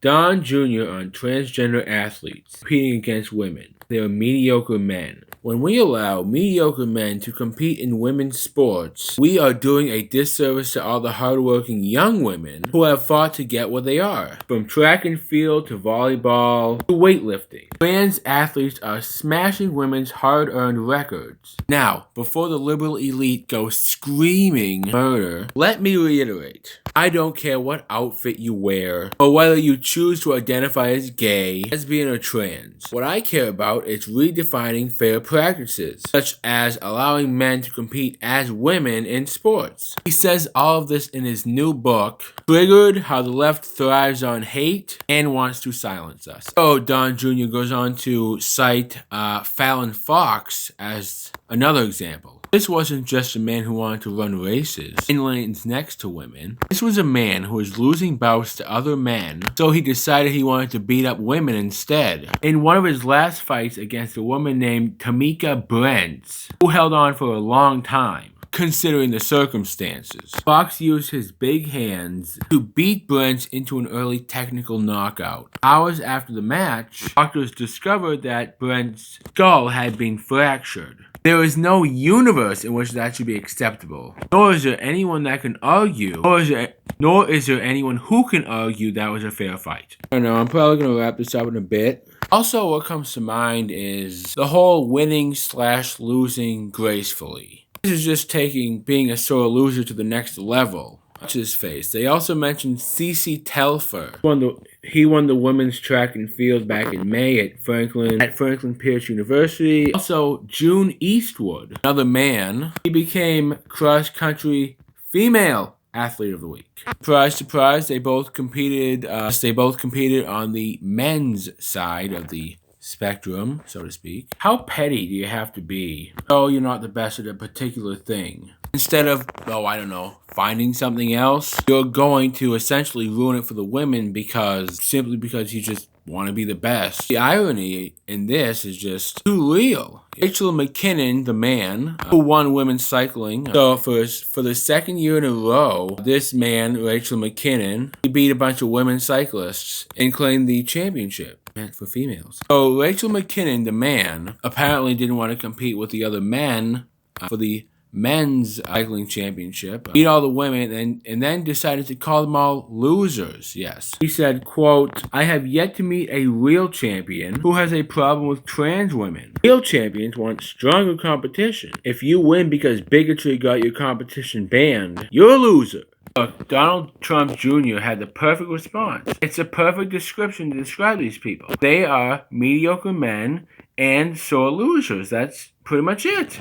Don Jr. on transgender athletes competing against women. They are mediocre men. When we allow mediocre men to compete in women's sports, we are doing a disservice to all the hardworking young women who have fought to get where they are. From track and field to volleyball to weightlifting, trans athletes are smashing women's hard-earned records. Now, before the liberal elite go screaming murder, let me reiterate. I don't care what outfit you wear, or whether you choose to identify as gay, lesbian, or trans. What I care about is redefining fair practices, such as allowing men to compete as women in sports. He says all of this in his new book, Triggered: How the Left Thrives on Hate and Wants to Silence Us. So Don Jr. goes on to cite Fallon Fox as another example. This wasn't just a man who wanted to run races in lanes next to women. This was a man who was losing bouts to other men, so he decided he wanted to beat up women instead. In one of his last fights against a woman named Tamika Brents, who held on for a long time, considering the circumstances, Fox used his big hands to beat Brents into an early technical knockout. Hours after the match, doctors discovered that Brent's skull had been fractured. There is no universe in which that should be acceptable. Nor is there anyone that can argue, nor is there anyone who can argue that was a fair fight. I don't know, I'm probably going to wrap this up in a bit. Also, what comes to mind is the whole winning/losing gracefully. This is just taking being a sore loser to the next level. Watch his face. They also mentioned Cece Telfer. He won the women's track and field back in May at Franklin Pierce University. Also, June Eastwood, another man. He became cross-country female athlete of the week. Surprise, surprise, they both competed on the men's side of the spectrum, so to speak. How petty do you have to be? Oh, you're not the best at a particular thing. Instead of, finding something else, you're going to essentially ruin it for the women simply because you just want to be the best. The irony in this is just too real. Rachel McKinnon, the man who won women's cycling, so for the second year in a row, this man, Rachel McKinnon, he beat a bunch of women cyclists and claimed the championship for females. So Rachel McKinnon, the man, apparently didn't want to compete with the other men for the men's cycling championship, beat all the women, and then decided to call them all losers. Yes. He said, quote, "I have yet to meet a real champion who has a problem with trans women. Real champions want stronger competition. If you win because bigotry got your competition banned, you're a loser." Look, Donald Trump Jr. had the perfect response. It's a perfect description to describe these people. They are mediocre men and sore losers. That's pretty much it.